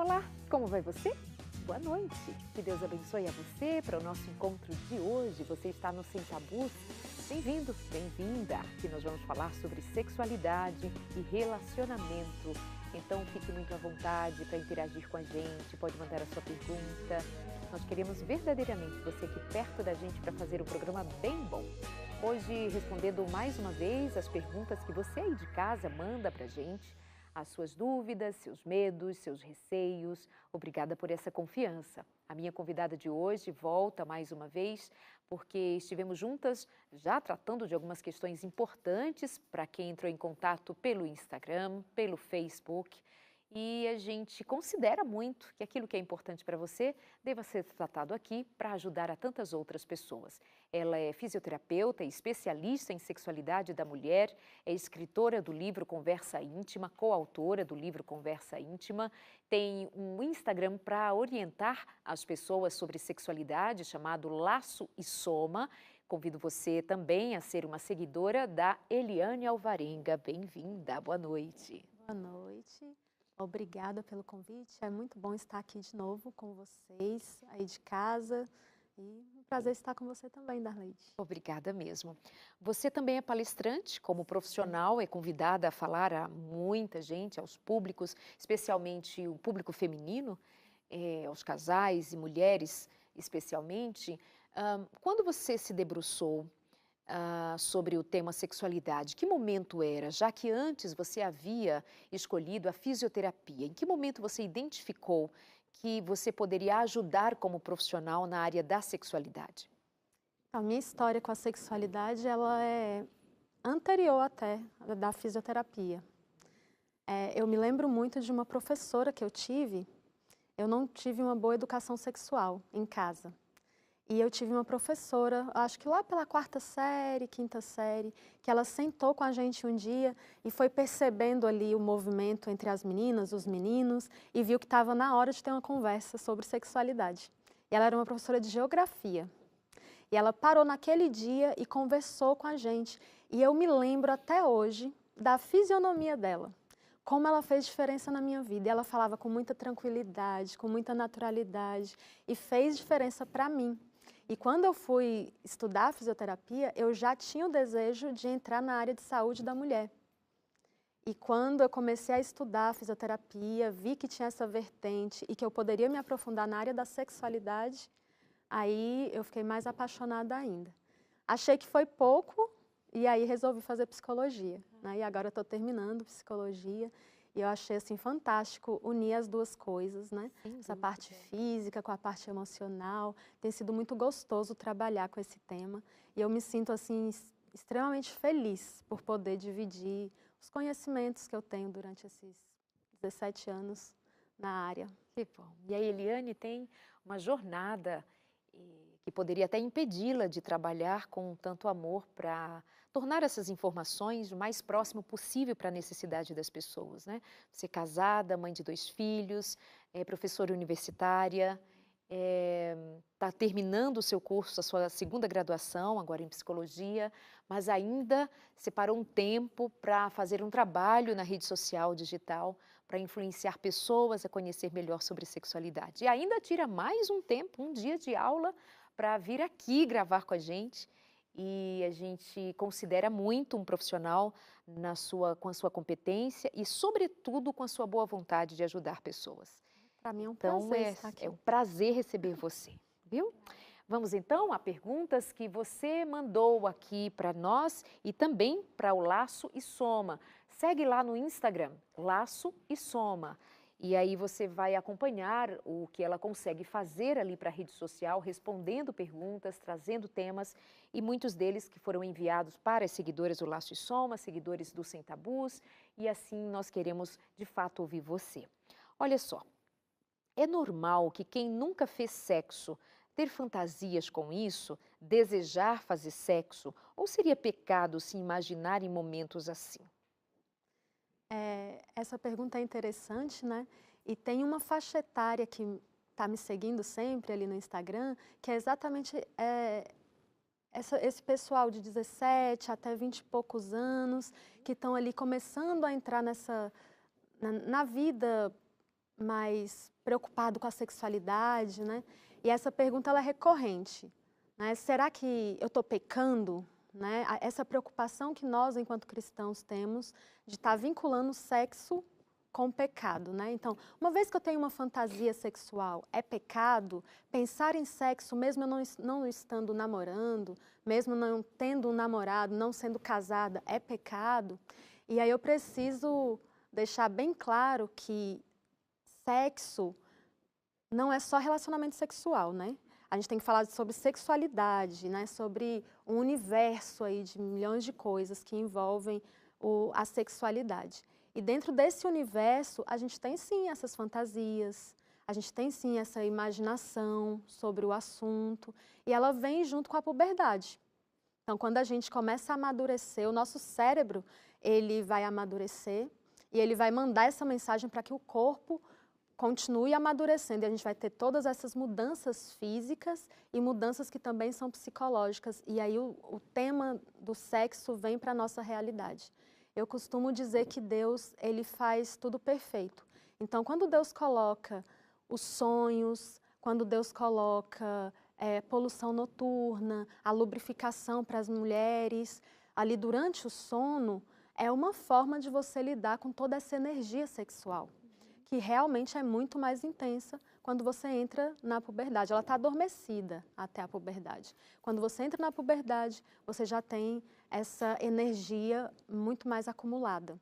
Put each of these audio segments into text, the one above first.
Olá, como vai você? Boa noite. Que Deus abençoe a você para o nosso encontro de hoje. Você está no Sem Tabus. Bem-vindo, bem-vinda. Aqui nós vamos falar sobre sexualidade e relacionamento. Então fique muito à vontade para interagir com a gente, pode mandar a sua pergunta. Nós queremos verdadeiramente você aqui perto da gente para fazer um programa bem bom. Hoje, respondendo mais uma vez as perguntas que você aí de casa manda para a gente, as suas dúvidas, seus medos, seus receios. Obrigada por essa confiança. A minha convidada de hoje volta mais uma vez, porque estivemos juntas já tratando de algumas questões importantes para quem entrou em contato pelo Instagram, pelo Facebook. E a gente considera muito que aquilo que é importante para você deva ser tratado aqui para ajudar a tantas outras pessoas. Ela é fisioterapeuta e especialista em sexualidade da mulher, é escritora do livro Conversa Íntima, coautora do livro Conversa Íntima, tem um Instagram para orientar as pessoas sobre sexualidade chamado Laço e Soma. Convido você também a ser uma seguidora da Eliane Alvarenga. Bem-vinda, boa noite. Boa noite. Obrigada pelo convite, é muito bom estar aqui de novo com vocês, aí de casa, e um prazer estar com você também, Darleide. Obrigada mesmo. Você também é palestrante, como profissional, é convidada a falar a muita gente, aos públicos, especialmente o público feminino, aos casais e mulheres especialmente. Quando você se debruçou sobre o tema sexualidade, que momento era? Já que antes você havia escolhido a fisioterapia, em que momento você identificou que você poderia ajudar como profissional na área da sexualidade? A minha história com a sexualidade, ela é anterior até da fisioterapia. Eu me lembro muito de uma professora que eu não tive uma boa educação sexual em casa. E eu tive uma professora, acho que lá pela quarta série, quinta série, que ela sentou com a gente um dia e foi percebendo ali o movimento entre as meninas, os meninos, e viu que estava na hora de ter uma conversa sobre sexualidade. E ela era uma professora de geografia. E ela parou naquele dia e conversou com a gente. E eu me lembro até hoje da fisionomia dela, como ela fez diferença na minha vida. E ela falava com muita tranquilidade, com muita naturalidade, e fez diferença para mim. E quando eu fui estudar fisioterapia, eu já tinha o desejo de entrar na área de saúde da mulher. E quando eu comecei a estudar fisioterapia, vi que tinha essa vertente e que eu poderia me aprofundar na área da sexualidade, aí eu fiquei mais apaixonada ainda. Achei que foi pouco e aí resolvi fazer psicologia, né? E agora eu estou terminando psicologia. E eu achei assim fantástico unir as duas coisas, né? Essa parte física com a parte emocional. Tem sido muito gostoso trabalhar com esse tema. E eu me sinto assim extremamente feliz por poder dividir os conhecimentos que eu tenho durante esses 17 anos na área. Que bom. E a Eliane tem uma jornada que poderia até impedi-la de trabalhar com tanto amor para tornar essas informações o mais próximo possível para a necessidade das pessoas, né? Você é casada, mãe de 2 filhos, é professora universitária, está terminando o seu curso, a sua segunda graduação, agora em psicologia, mas ainda separou um tempo para fazer um trabalho na rede social digital, para influenciar pessoas a conhecer melhor sobre sexualidade. E ainda tira mais um tempo, um dia de aula, para vir aqui gravar com a gente. E a gente considera muito um profissional com a sua competência e, sobretudo, com a sua boa vontade de ajudar pessoas. Para mim é um Então, prazer estar aqui. é um prazer receber você, viu? Vamos então a perguntas que você mandou aqui para nós e também para o Laço e Soma. Segue lá no Instagram, Laço e Soma. E aí você vai acompanhar o que ela consegue fazer ali para a rede social, respondendo perguntas, trazendo temas, e muitos deles que foram enviados para as seguidoras do Laço e Soma, seguidores do Sem Tabus, e assim nós queremos de fato ouvir você. Olha só, é normal que quem nunca fez sexo ter fantasias com isso, desejar fazer sexo, ou seria pecado se imaginar em momentos assim? Essa pergunta é interessante, né? E tem uma faixa etária que está me seguindo sempre ali no Instagram, que é exatamente esse pessoal de 17 até 20 e poucos anos, que estão ali começando a entrar na vida mais preocupado com a sexualidade, né? E essa pergunta ela é recorrente, né? Será que eu estou pecando? Né? Essa preocupação que nós, enquanto cristãos, temos de estar vinculando o sexo com o pecado, né? Então, uma vez que eu tenho uma fantasia sexual, é pecado? Pensar em sexo, mesmo eu não estando namorando, mesmo não tendo um namorado, não sendo casada, é pecado? E aí eu preciso deixar bem claro que sexo não é só relacionamento sexual, né? A gente tem que falar sobre sexualidade, né? Sobre um universo aí de milhões de coisas que envolvem a sexualidade. E dentro desse universo, a gente tem sim essas fantasias, a gente tem sim essa imaginação sobre o assunto, e ela vem junto com a puberdade. Então, quando a gente começa a amadurecer, o nosso cérebro, ele vai amadurecer e ele vai mandar essa mensagem para que o corpo continue amadurecendo, e a gente vai ter todas essas mudanças físicas e mudanças que também são psicológicas. E aí o tema do sexo vem para a nossa realidade. Eu costumo dizer que Deus, ele faz tudo perfeito. Então, quando Deus coloca os sonhos, quando Deus coloca poluição noturna, a lubrificação para as mulheres, ali durante o sono, é uma forma de você lidar com toda essa energia sexual, que realmente é muito mais intensa quando você entra na puberdade. Ela está adormecida até a puberdade. Quando você entra na puberdade, você já tem essa energia muito mais acumulada.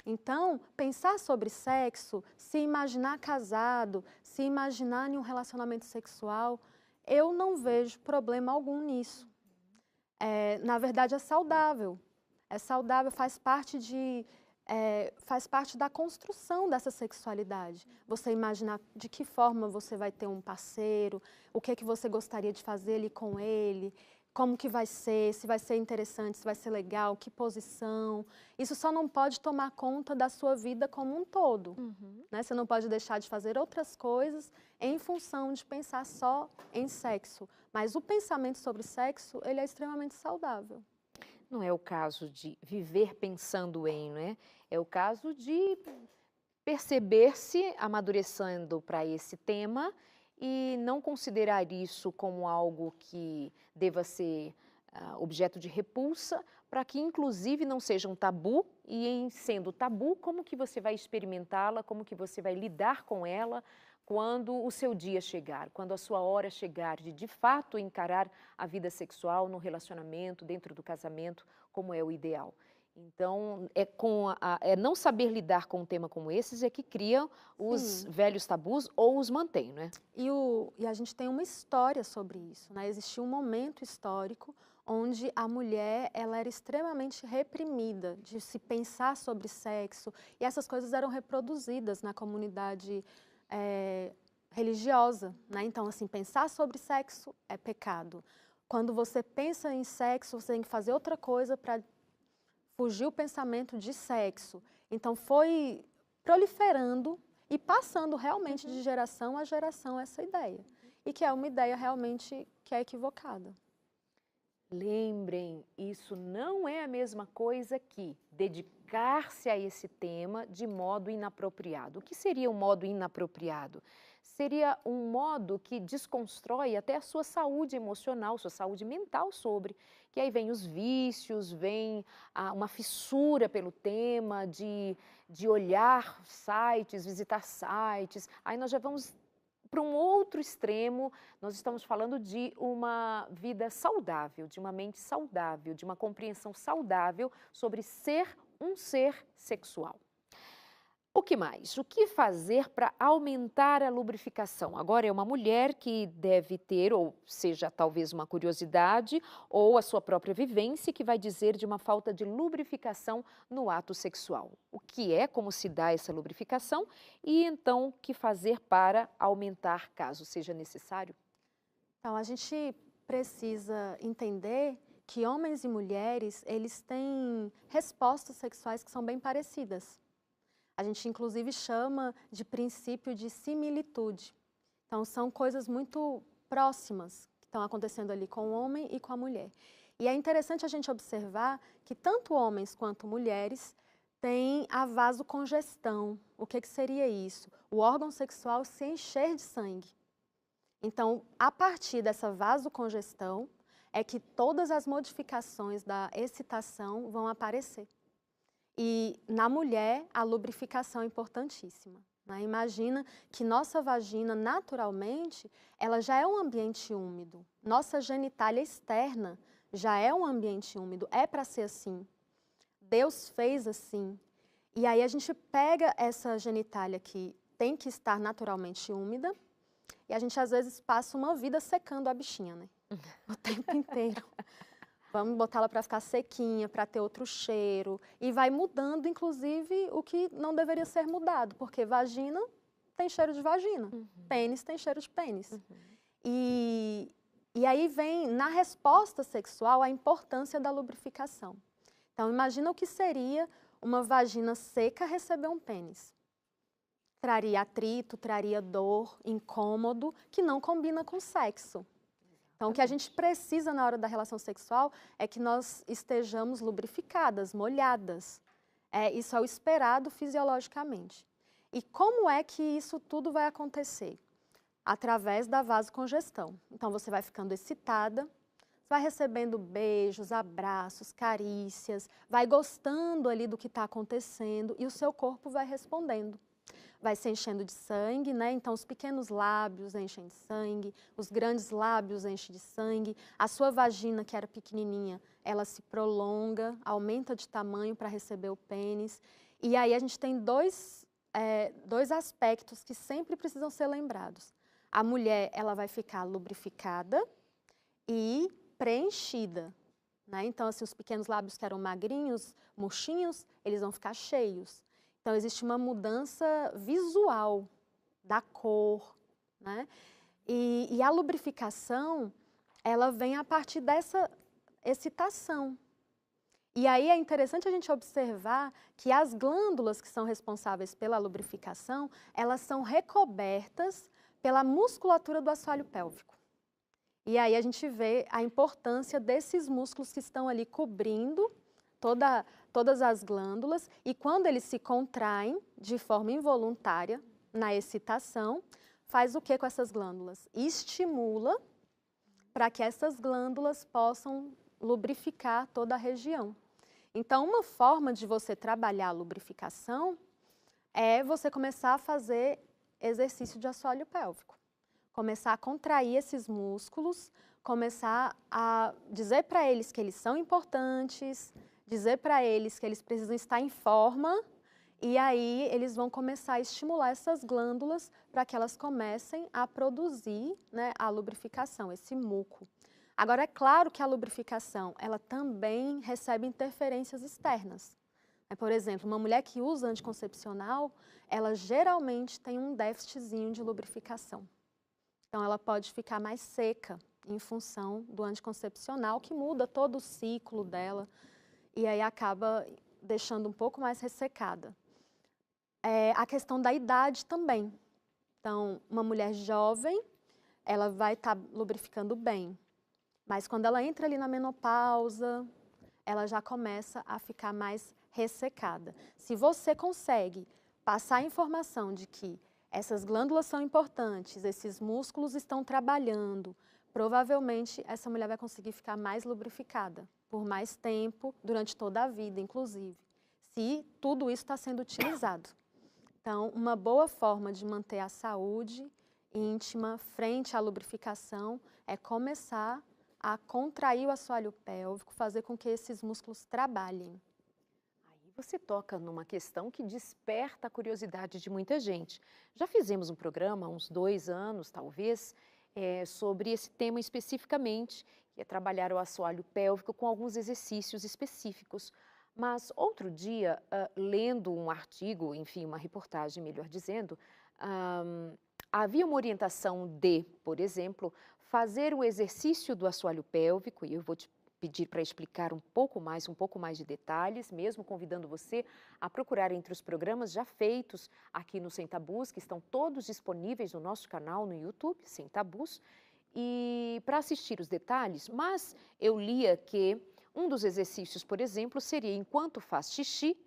Então, pensar sobre sexo, se imaginar casado, se imaginar em um relacionamento sexual, eu não vejo problema algum nisso. Na verdade, é saudável. É saudável, faz parte da construção dessa sexualidade. Você imaginar de que forma você vai ter um parceiro, o que é que você gostaria de fazer ali com ele, como que vai ser, se vai ser interessante, se vai ser legal, que posição. Isso só não pode tomar conta da sua vida como um todo. Né? Você não pode deixar de fazer outras coisas em função de pensar só em sexo. Mas o pensamento sobre sexo, ele é extremamente saudável. Não é o caso de viver pensando em, né? É o caso de perceber-se amadurecendo para esse tema e não considerar isso como algo que deva ser objeto de repulsa, para que inclusive não seja um tabu, e em sendo tabu, como que você vai experimentá-la, como que você vai lidar com ela quando o seu dia chegar, quando a sua hora chegar de fato encarar a vida sexual no relacionamento, dentro do casamento, como é o ideal. Então, é não saber lidar com um tema como esses é que cria os velhos tabus ou os mantém, né? E a gente tem uma história sobre isso, né? Existiu um momento histórico onde a mulher ela era extremamente reprimida de se pensar sobre sexo, e essas coisas eram reproduzidas na comunidade religiosa, né? Então, assim, pensar sobre sexo é pecado. Quando você pensa em sexo, você tem que fazer outra coisa para fugir o pensamento de sexo. Então, foi proliferando e passando realmente de geração a geração essa ideia. E que é uma ideia realmente que é equivocada. Lembrem, isso não é a mesma coisa que dedicar-se a esse tema de modo inapropriado. O que seria um modo inapropriado? Seria um modo que desconstrói até a sua saúde emocional, sua saúde mental sobre, que aí vem os vícios, vem uma fissura pelo tema, de olhar sites, visitar sites, aí nós já vamos para um outro extremo. Nós estamos falando de uma vida saudável, de uma mente saudável, de uma compreensão saudável sobre ser um ser sexual. O que mais? O que fazer para aumentar a lubrificação? Agora é uma mulher que deve ter, ou seja, talvez uma curiosidade, ou a sua própria vivência, que vai dizer de uma falta de lubrificação no ato sexual. O que é, como se dá essa lubrificação e então o que fazer para aumentar, caso seja necessário? Então, a gente precisa entender que homens e mulheres, eles têm respostas sexuais que são bem parecidas. A gente, inclusive, chama de princípio de similitude. Então, são coisas muito próximas que estão acontecendo ali com o homem e com a mulher. E é interessante a gente observar que tanto homens quanto mulheres tem a vasocongestão. O que seria isso? O órgão sexual se encher de sangue. Então, a partir dessa vasocongestão, é que todas as modificações da excitação vão aparecer. E na mulher, a lubrificação é importantíssima. Né? Imagina que nossa vagina, naturalmente, ela já é um ambiente úmido. Nossa genitália externa já é um ambiente úmido, é para ser assim. Deus fez assim. E aí a gente pega essa genitália que tem que estar naturalmente úmida e a gente às vezes passa uma vida secando a bichinha, né? O tempo inteiro. Vamos botá-la para ficar sequinha, para ter outro cheiro. E vai mudando, inclusive, o que não deveria ser mudado, porque vagina tem cheiro de vagina, pênis tem cheiro de pênis. E aí vem, na resposta sexual, a importância da lubrificação. Então, imagina o que seria uma vagina seca receber um pênis. Traria atrito, traria dor, incômodo, que não combina com sexo. Então, o que a gente precisa na hora da relação sexual é que nós estejamos lubrificadas, molhadas. Isso é o esperado fisiologicamente. E como é que isso tudo vai acontecer? Através da vasocongestão. Então, você vai ficando excitada, vai recebendo beijos, abraços, carícias, vai gostando ali do que está acontecendo e o seu corpo vai respondendo. Vai se enchendo de sangue, né? Então os pequenos lábios enchem de sangue, os grandes lábios enchem de sangue, a sua vagina, que era pequenininha, ela se prolonga, aumenta de tamanho para receber o pênis. E aí a gente tem dois aspectos que sempre precisam ser lembrados. A mulher, ela vai ficar lubrificada e preenchida, né? Então, assim, os pequenos lábios que eram magrinhos, murchinhos, eles vão ficar cheios. Então, existe uma mudança visual da cor, né? E a lubrificação, ela vem a partir dessa excitação. E aí é interessante a gente observar que as glândulas que são responsáveis pela lubrificação, elas são recobertas pela musculatura do assoalho pélvico. E aí a gente vê a importância desses músculos que estão ali cobrindo todas as glândulas, e quando eles se contraem de forma involuntária na excitação, faz o que com essas glândulas? Estimula para que essas glândulas possam lubrificar toda a região. Então, uma forma de você trabalhar a lubrificação é você começar a fazer exercício de assoalho pélvico. Começar a contrair esses músculos, começar a dizer para eles que eles são importantes, dizer para eles que eles precisam estar em forma, e aí eles vão começar a estimular essas glândulas para que elas comecem a produzir, né, a lubrificação, esse muco. Agora, é claro que a lubrificação, ela também recebe interferências externas. Por exemplo, uma mulher que usa anticoncepcional, ela geralmente tem um déficitzinho de lubrificação. Então, ela pode ficar mais seca em função do anticoncepcional, que muda todo o ciclo dela, e aí acaba deixando um pouco mais ressecada. A questão da idade também. Então, uma mulher jovem, ela vai estar lubrificando bem. Mas quando ela entra ali na menopausa, ela já começa a ficar mais ressecada. Se você consegue passar a informação de que essas glândulas são importantes, esses músculos estão trabalhando, provavelmente essa mulher vai conseguir ficar mais lubrificada por mais tempo, durante toda a vida, inclusive, se tudo isso está sendo utilizado. Então, uma boa forma de manter a saúde íntima frente à lubrificação é começar a contrair o assoalho pélvico, fazer com que esses músculos trabalhem. Aí você toca numa questão que desperta a curiosidade de muita gente. Já fizemos um programa há uns 2 anos, talvez, sobre esse tema especificamente, que é trabalhar o assoalho pélvico com alguns exercícios específicos. Mas outro dia, lendo um artigo, enfim, uma reportagem, melhor dizendo, havia uma orientação de, por exemplo, fazer o exercício do assoalho pélvico, e eu vou te pedir para explicar um pouco mais de detalhes, mesmo convidando você a procurar entre os programas já feitos aqui no Sem Tabus, que estão todos disponíveis no nosso canal no YouTube, Sem Tabus, e para assistir os detalhes, mas eu lia que um dos exercícios, por exemplo, seria enquanto faz xixi,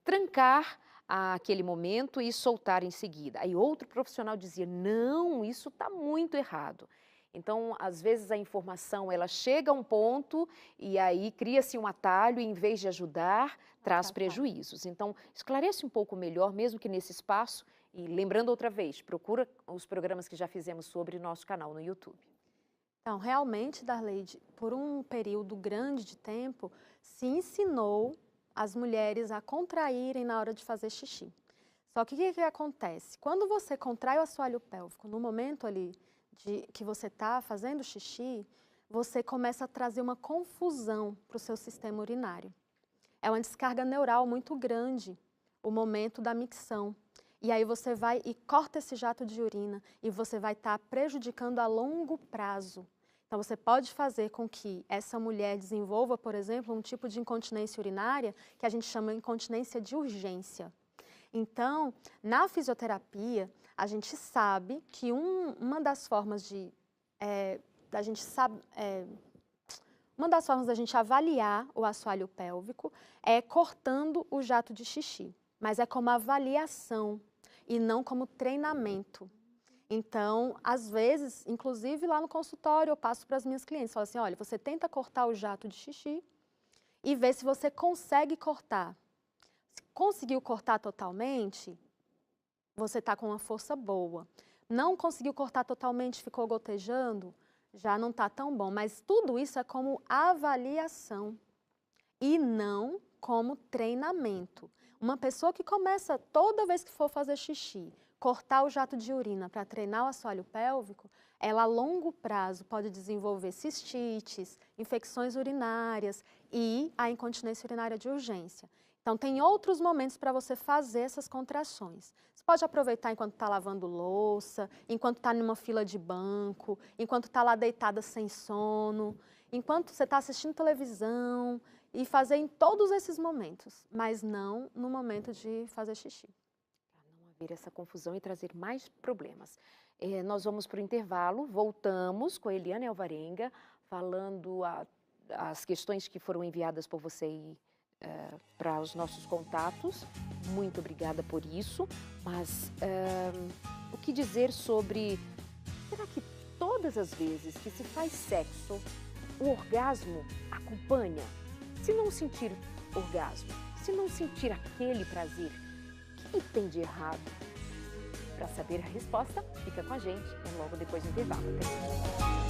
trancar aquele momento e soltar em seguida. Aí outro profissional dizia, não, isso está muito errado. Então, às vezes a informação, ela chega a um ponto e aí cria-se um atalho e em vez de ajudar, traz prejuízos. Então, esclarece um pouco melhor, mesmo que nesse espaço, e lembrando outra vez, procura os programas que já fizemos sobre nosso canal no YouTube. Então, realmente, Darleide, por um período grande de tempo, se ensinou as mulheres a contraírem na hora de fazer xixi. Só que o que acontece? Quando você contrai o assoalho pélvico, no momento ali que você está fazendo xixi, você começa a trazer uma confusão para o seu sistema urinário. É uma descarga neural muito grande, o momento da micção. E aí você vai e corta esse jato de urina e você vai estar prejudicando a longo prazo. Então, você pode fazer com que essa mulher desenvolva, por exemplo, um tipo de incontinência urinária que a gente chama de incontinência de urgência. Então, na fisioterapia, a gente sabe que uma das formas da gente avaliar o assoalho pélvico é cortando o jato de xixi, mas é como avaliação e não como treinamento. Então, às vezes, inclusive lá no consultório, eu passo para as minhas clientes, falo assim, olha, você tenta cortar o jato de xixi e vê se você consegue cortar. Se conseguiu cortar totalmente, você está com uma força boa. Não conseguiu cortar totalmente, ficou gotejando, já não está tão bom. Mas tudo isso é como avaliação e não como treinamento. Uma pessoa que começa toda vez que for fazer xixi, cortar o jato de urina para treinar o assoalho pélvico, ela a longo prazo pode desenvolver cistites, infecções urinárias e a incontinência urinária de urgência. Então, tem outros momentos para você fazer essas contrações. Você pode aproveitar enquanto está lavando louça, enquanto está numa fila de banco, enquanto está lá deitada sem sono, enquanto você está assistindo televisão, e fazer em todos esses momentos, mas não no momento de fazer xixi. Para não haver essa confusão e trazer mais problemas. Nós vamos para o intervalo, voltamos com a Eliane Alvarenga, falando as questões que foram enviadas por você para os nossos contatos. Muito obrigada por isso, mas o que dizer sobre, será que todas as vezes que se faz sexo, o orgasmo acompanha? Se não sentir orgasmo, se não sentir aquele prazer, o que tem de errado? Para saber a resposta, fica com a gente, logo depois do intervalo. Até.